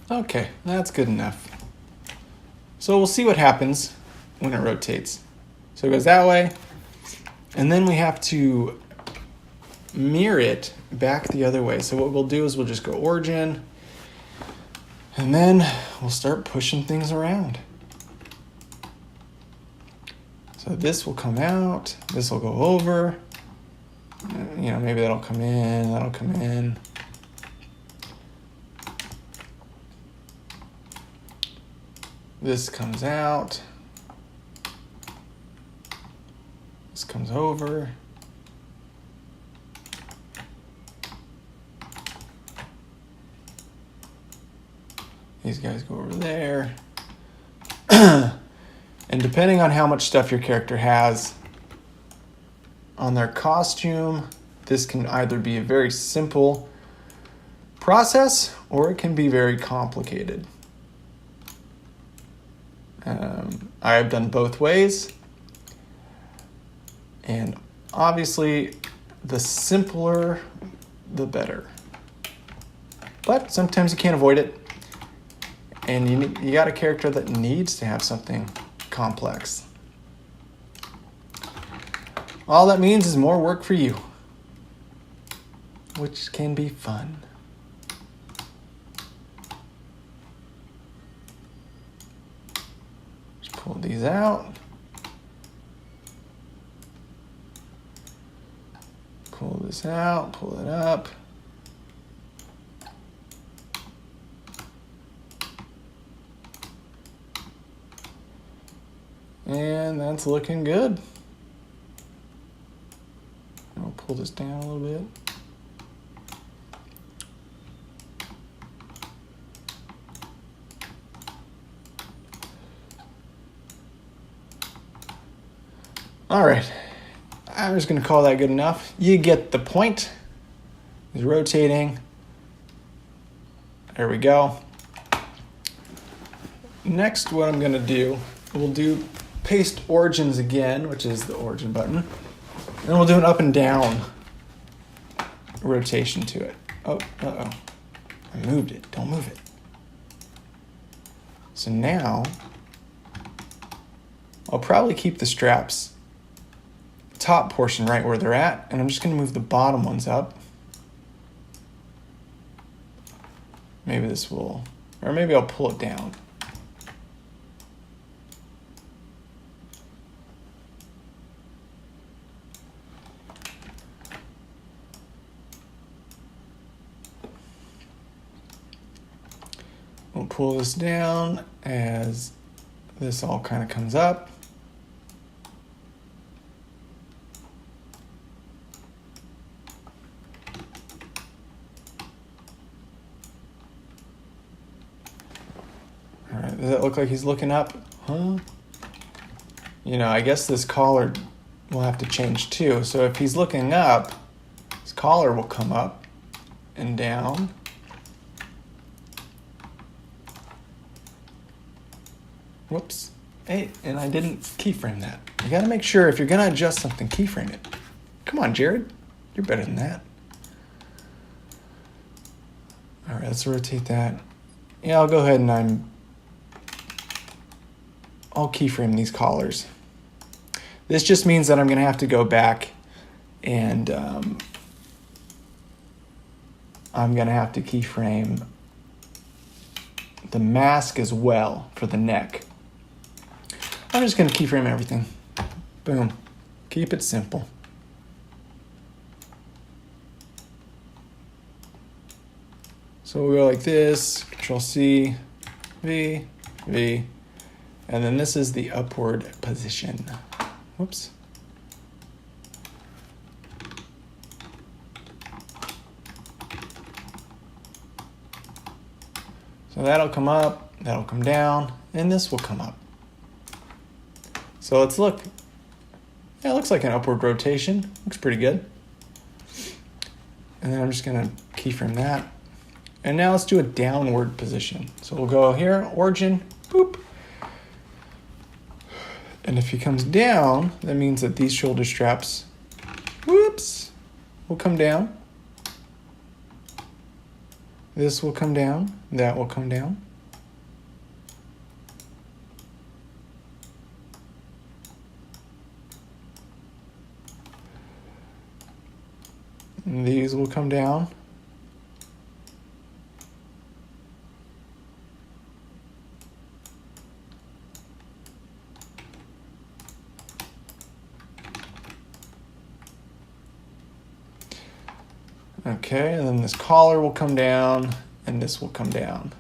Okay, that's good enough. So we'll see what happens when it rotates. So it goes that way, and then we have to mirror it back the other way. So what we'll do is we'll just go origin, and then we'll start pushing things around. So this will come out, this will go over, maybe that'll come in, that'll come in. This comes out. This comes over. These guys go over there. And depending on how much stuff your character has on their costume, this can either be a very simple process or it can be very complicated. I have done both ways, and obviously the simpler the better, but sometimes you can't avoid it, and you got a character that needs to have something complex. All that means is more work for you, which can be fun. Pull these out. Pull this out, pull it up. And that's looking good. I'll pull this down a little bit. All right, I'm just gonna call that good enough. You get the point. He's rotating. There we go. Next, what I'm gonna do, we'll do paste origins again, which is the origin button. And we'll do an up and down rotation to it. Oh, uh-oh. I moved it, don't move it. So now, I'll probably keep the straps top portion right where they're at, and I'm just gonna move the bottom ones up. Maybe this will, or maybe I'll pull it down. We'll pull this down as this all kind of comes up. All right, does it look like he's looking up? Huh? You know, I guess this collar will have to change too. So if he's looking up, his collar will come up and down. Whoops. Hey, and I didn't keyframe that. You gotta make sure if you're gonna adjust something, keyframe it. Come on, Jared. You're better than that. All right, let's rotate that. Yeah, I'll go ahead and I'll keyframe these collars. This just means that I'm gonna have to go back and I'm gonna have to keyframe the mask as well for the neck. I'm just gonna keyframe everything. Boom. Keep it simple. So we'll go like this, Control C, V, V, and then this is the upward position. Whoops. So that'll come up, that'll come down, and this will come up. So let's look. Yeah, it looks like an upward rotation. Looks pretty good. And then I'm just gonna keyframe that. And now let's do a downward position. So we'll go here, origin, boop. And if he comes down, that means that these shoulder straps, whoops, will come down. This will come down, that will come down. And these will come down. Okay, and then this collar will come down, and this will come down.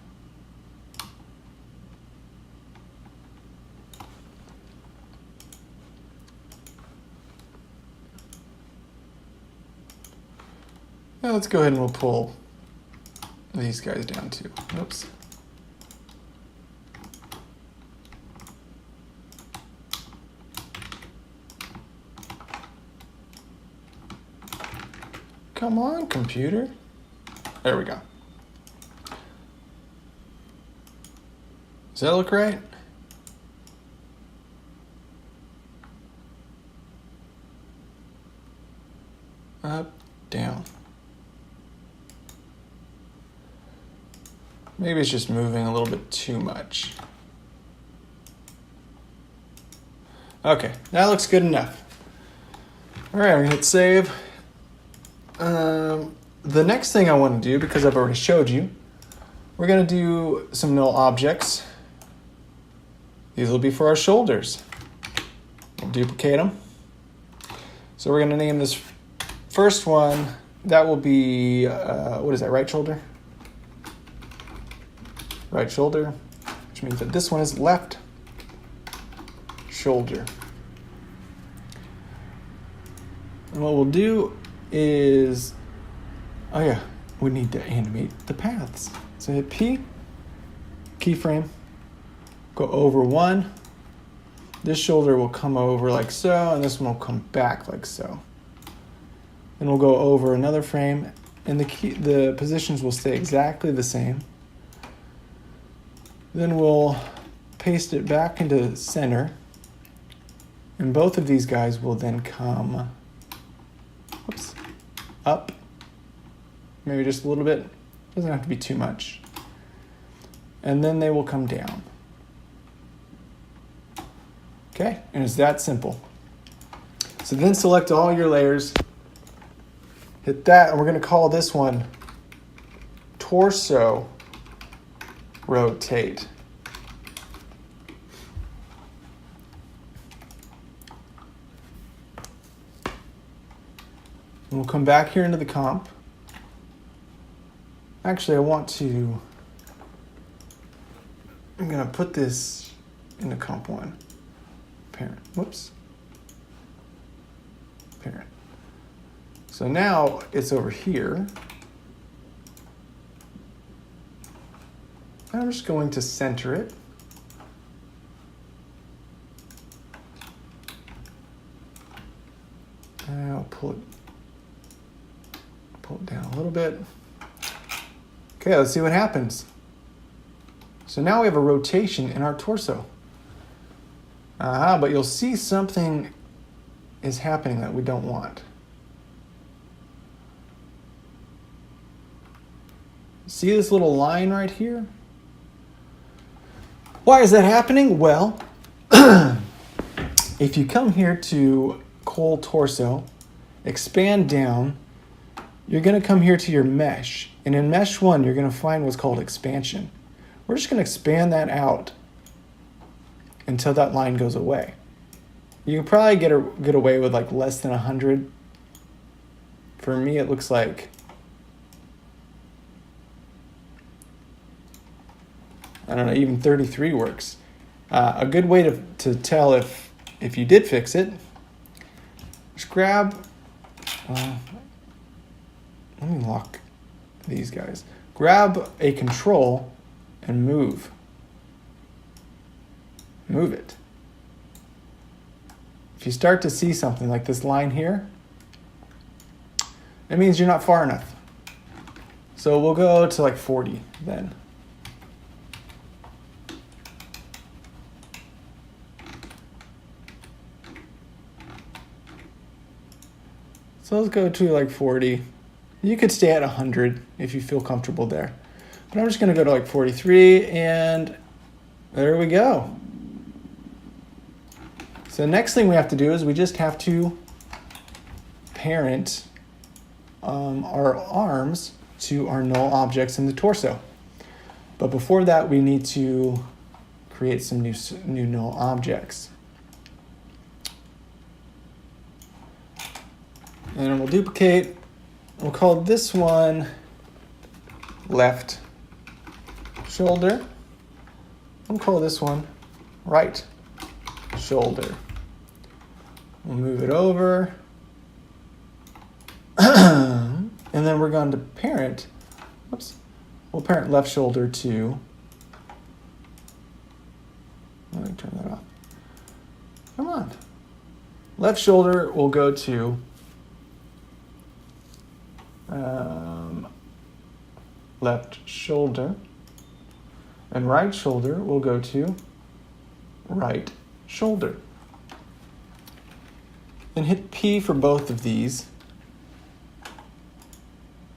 Now let's go ahead and we'll pull these guys down too. Oops. Come on, computer. There we go. Does that look right? Up, down. Maybe it's just moving a little bit too much. Okay, that looks good enough. All right, I'm gonna hit save. The next thing I want to do, because I've already showed you, we're going to do some null objects. These will be for our shoulders. We'll duplicate them. So we're going to name this first one, that will be, what is that, right shoulder? Right shoulder, which means that this one is left shoulder. And what we'll do is, oh yeah, we need to animate the paths. So hit P, keyframe, go over one. This shoulder will come over like so, and this one will come back like so. Then we'll go over another frame, and the positions will stay exactly the same. Then we'll paste it back into center, and both of these guys will then come up, maybe just a little bit, doesn't have to be too much. And then they will come down. Okay, and it's that simple. So then select all your layers, hit that, and we're gonna call this one torso rotate. And we'll come back here into the comp. Actually, I'm gonna put this into comp one. Parent, whoops. Parent. So now it's over here. I'm just going to center it. And I'll pull it down a little bit. Okay, let's see what happens. So now we have a rotation in our torso. But you'll see something is happening that we don't want. See this little line right here? Why is that happening? Well, if you come here to Col Torso, expand down, you're going to come here to your mesh. And in mesh 1, you're going to find what's called expansion. We're just going to expand that out until that line goes away. You can probably get away with like less than 100. For me, it looks like, I don't know, even 33 works. A good way to tell if you did fix it, just grab, let me lock these guys. Grab a control and move. Move it. If you start to see something like this line here, it means you're not far enough. So we'll go to like 40 then. So let's go to like 40. You could stay at 100 if you feel comfortable there. But I'm just going to go to like 43, and there we go. So the next thing we have to do is we just have to parent our arms to our null objects in the torso. But before that, we need to create some new null objects. And then we'll duplicate. We'll call this one left shoulder. We'll call this one right shoulder. We'll move it over. And then we're going to parent, we'll parent left shoulder to, let me turn that off. Come on. Left shoulder will go to left shoulder, and right shoulder will go to right shoulder. And hit P for both of these.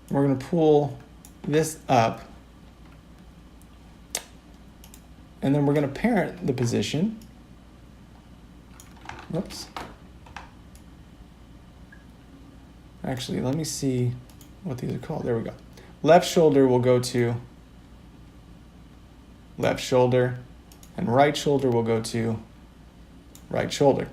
We're going to pull this up, and then we're going to parent the position. Whoops. Actually, let me see what these are called. There we go. Left shoulder will go to left shoulder, and right shoulder will go to right shoulder.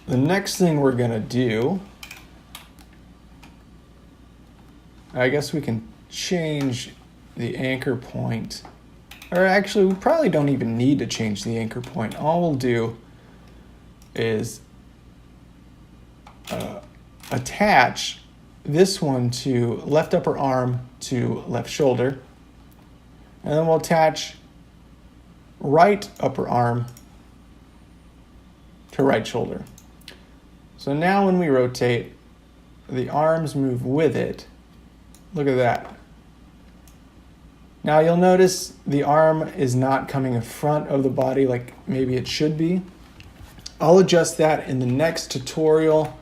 The next thing we're going to do, I guess we can change the anchor point. Or actually, we probably don't even need to change the anchor point. All we'll do is attach this one to left upper arm to left shoulder. And then we'll attach right upper arm to right shoulder. So now when we rotate, the arms move with it. Look at that. Now you'll notice the arm is not coming in front of the body like maybe it should be. I'll adjust that in the next tutorial.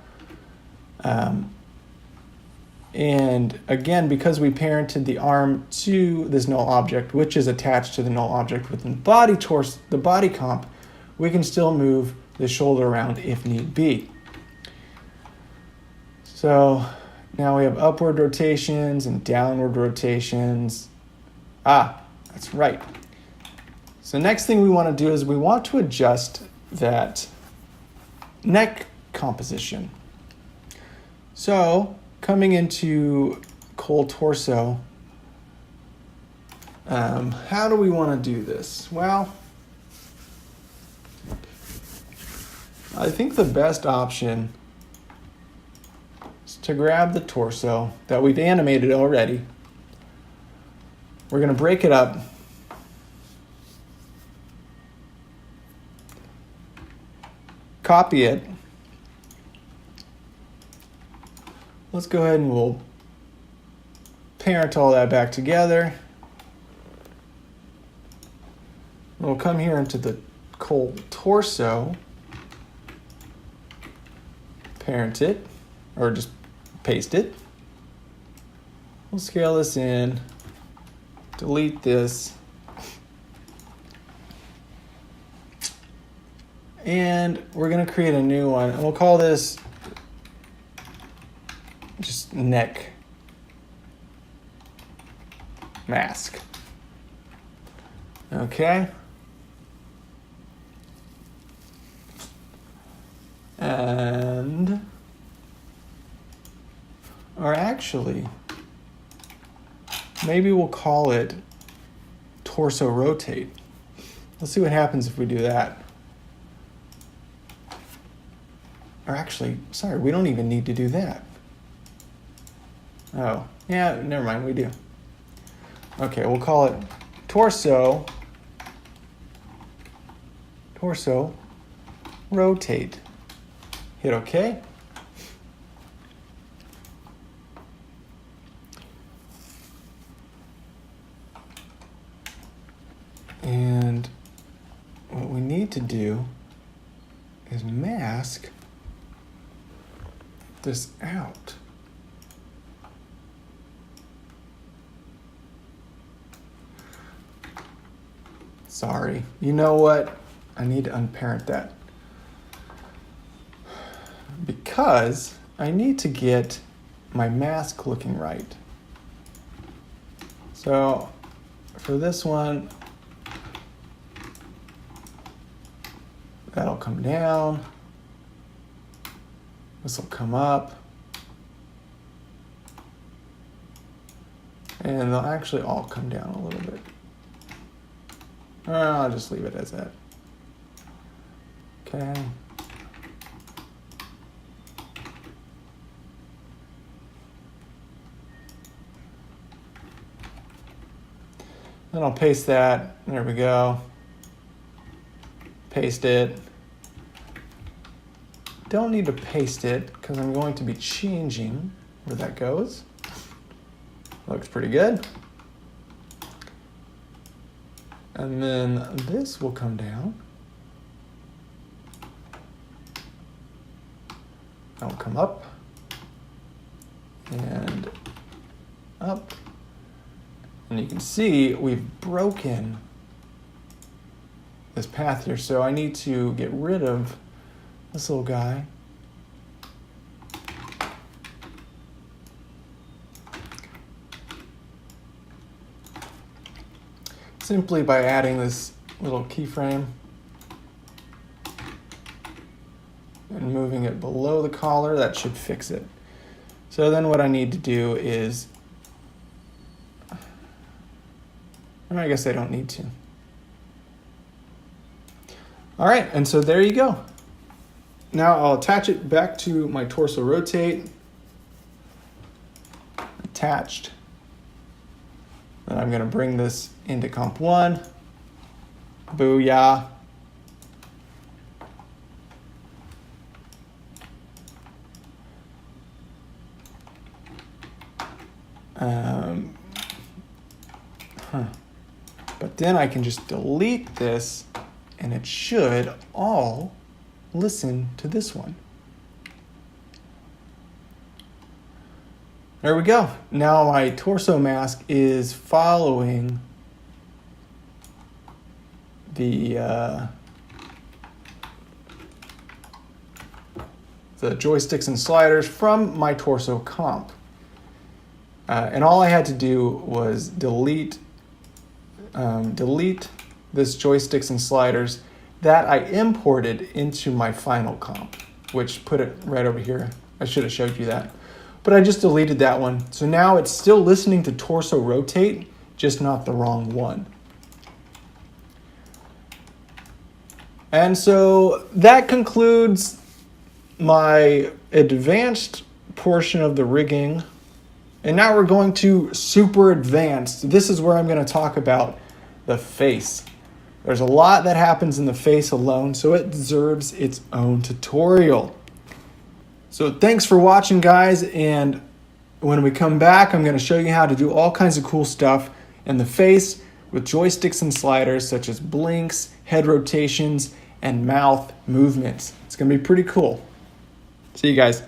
And again, because we parented the arm to this null object, which is attached to the null object within the body comp, we can still move the shoulder around if need be. So now we have upward rotations and downward rotations. That's right. So next thing we want to do is we want to adjust that neck composition. So coming into Cole torso, how do we want to do this? Well, I think the best option is to grab the torso that we've animated already. We're going to break it up. Copy it. Let's go ahead and we'll parent all that back together. We'll come here into the Cole torso, parent it, or just paste it. We'll scale this in, delete this, and we're going to create a new one, and we'll call this just neck mask. Okay. Or actually, maybe we'll call it torso rotate. Let's see what happens if we do that. Or actually, sorry, we don't even need to do that. Oh, yeah, never mind, we do. Okay, we'll call it torso rotate. Hit OK. And what we need to do is mask this out. Sorry. You know what? I need to unparent that. Because I need to get my mask looking right. So for this one, that'll come down. This will come up. And they'll actually all come down a little bit. I'll just leave it as that. Okay. Then I'll paste that. There we go. Paste it. Don't need to paste it because I'm going to be changing where that goes. Looks pretty good. And then this will come down. That'll come up and up. And you can see we've broken this path here. So I need to get rid of this little guy. Simply by adding this little keyframe and moving it below the collar, that should fix it. So then what I need to do is I guess I don't need to. All right, and so there you go. Now I'll attach it back to my torso rotate. Attached. Then I'm going to bring this into comp 1. Booyah. But then I can just delete this and it should all listen to this one. There we go. Now my torso mask is following the joysticks and sliders from my torso comp. And all I had to do was delete this joysticks and sliders that I imported into my final comp, which put it right over here. I should have showed you that. But I just deleted that one. So now it's still listening to torso rotate, just not the wrong one. And so that concludes my advanced portion of the rigging. And now we're going to super advanced. This is where I'm going to talk about the face. There's a lot that happens in the face alone, so it deserves its own tutorial. So thanks for watching, guys, and when we come back, I'm going to show you how to do all kinds of cool stuff in the face with joysticks and sliders such as blinks, head rotations, and mouth movements. It's going to be pretty cool. See you guys.